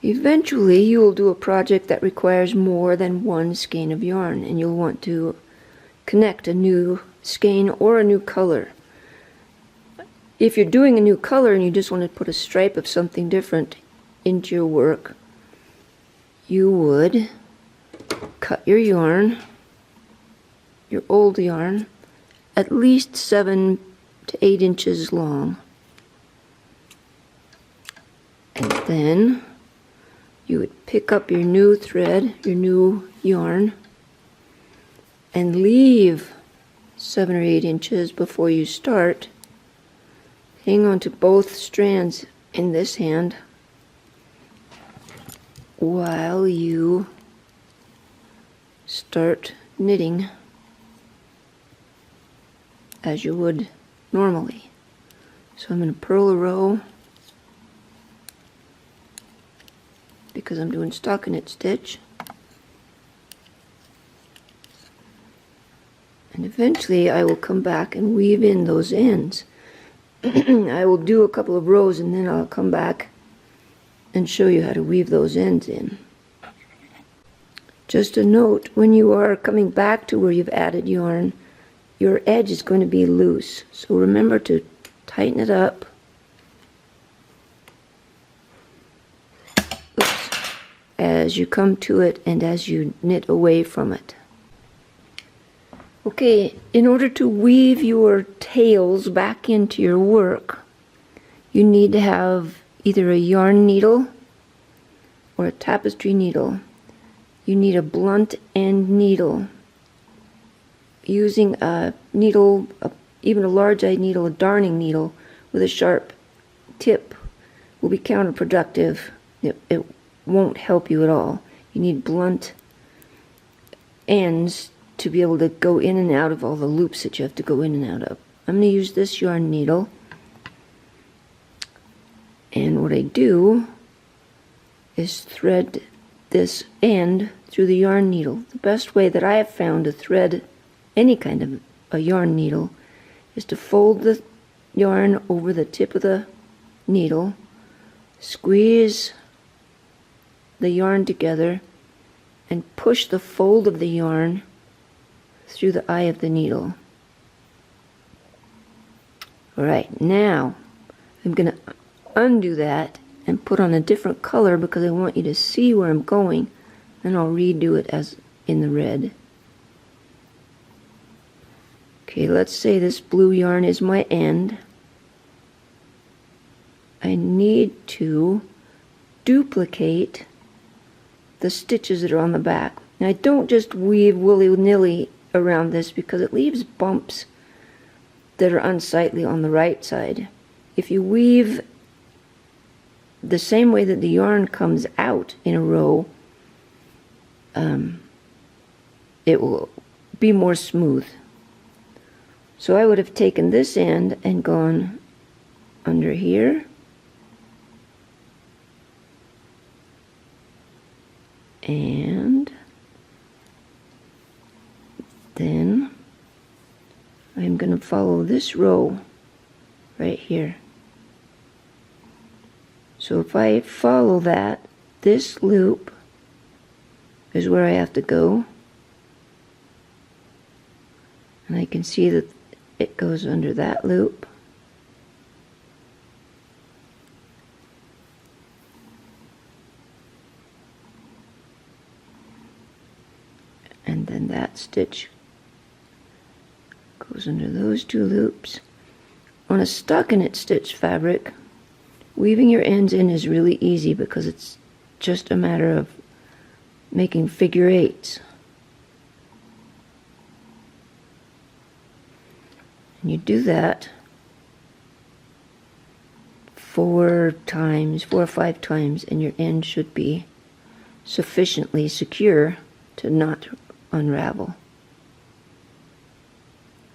Eventually you will do a project that requires more than one skein of yarn, and you'll want to connect a new skein or a new color. If you're doing a new color and you just want to put a stripe of something different into your work, you would cut your yarn, your old yarn, at least 7 to 8 inches long. And then you would pick up your new thread, your new yarn, and leave 7 or 8 inches before you start. Hang on to both strands in this hand while you start knitting as you would normally. So I'm going to purl a row because I'm doing stockinette stitch, and eventually I will come back and weave in those ends. I will do a couple of rows and then I'll come back and show you how to weave those ends in. Just a note, when you are coming back to where you've added yarn, your edge is going to be loose, so remember to tighten it up. As you come to it and as you knit away from it. Okay, in order to weave your tails back into your work, you need to have either a yarn needle or a tapestry needle. You need a blunt end needle. Using a needle, even a large-eyed needle, a darning needle with a sharp tip will be counterproductive. It won't help you at all. You need blunt ends to be able to go in and out of all the loops that you have to go in and out of. I'm going to use this yarn needle, and what I do is thread this end through the yarn needle. The best way that I have found to thread any kind of a yarn needle is to fold the yarn over the tip of the needle, squeeze the yarn together, and push the fold of the yarn through the eye of the needle. Alright, now I'm going to undo that and put on a different color because I want you to see where I'm going, and I'll redo it as in the red. Okay, let's say this blue yarn is my end. I need to duplicate the stitches that are on the back. Now I don't just weave willy-nilly around this because it leaves bumps that are unsightly on the right side. If you weave the same way that the yarn comes out in a row, it will be more smooth. So I would have taken this end and gone under here, and then I'm going to follow this row right here. So if I follow that, this loop is where I have to go, and I can see that it goes under that loop, and then that stitch goes under those two loops. On a stockinette stitch fabric, weaving your ends in is really easy because it's just a matter of making figure eights. And you do that 4 or 5 times, and your end should be sufficiently secure to not unravel.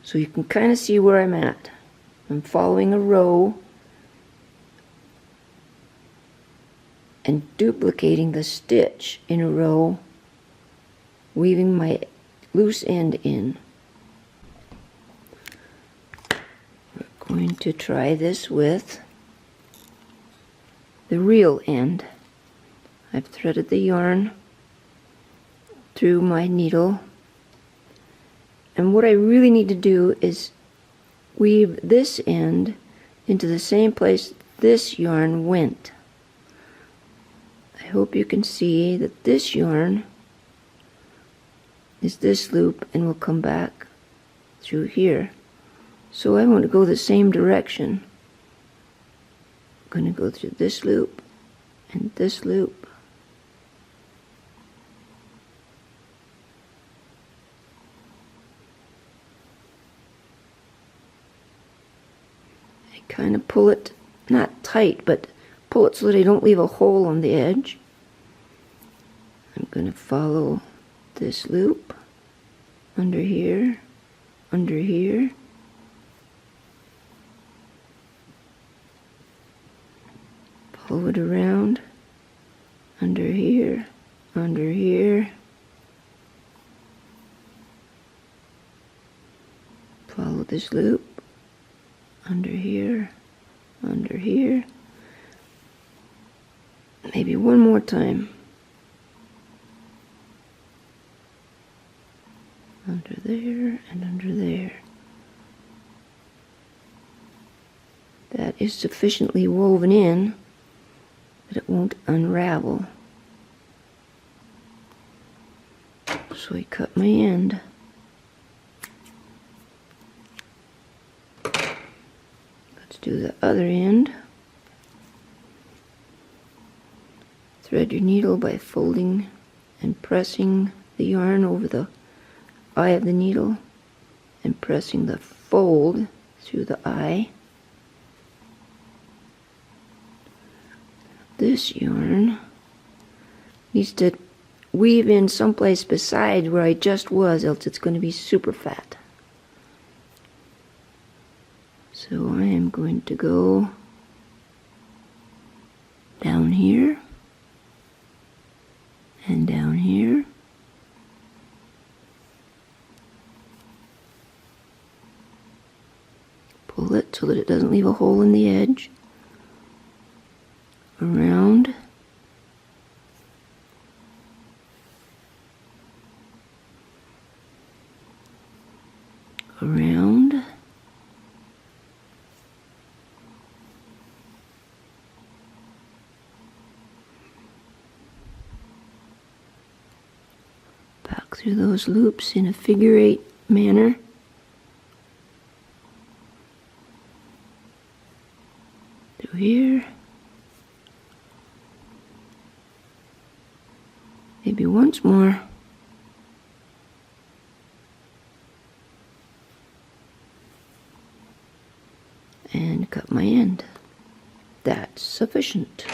So you can kind of see where I'm at. I'm following a row and duplicating the stitch in a row, weaving my loose end in. We're going to try this with the real end. I've threaded the yarn through my needle, and what I really need to do is weave this end into the same place this yarn went. I hope you can see that this yarn is this loop and will come back through here. So I want to go the same direction. I'm going to go through this loop and this loop. I kind of pull it, not tight, but pull it so that I don't leave a hole on the edge. I'm going to follow this loop under here, under here. Follow it around, under here, under here. Follow this loop, under here, under here. Maybe one more time. Under there and under there. That is sufficiently woven in that it won't unravel. So I cut my end. Let's do the other end. Thread your needle by folding and pressing the yarn over the eye of the needle and pressing the fold through the eye. This yarn needs to weave in someplace beside where I just was, else it's going to be super fat. So I am going to go down here and down here. Pull it so that it doesn't leave a hole in the edge. Around. Around. Back through those loops in a figure-8 manner. Through here. Maybe once more. And cut my end. That's sufficient.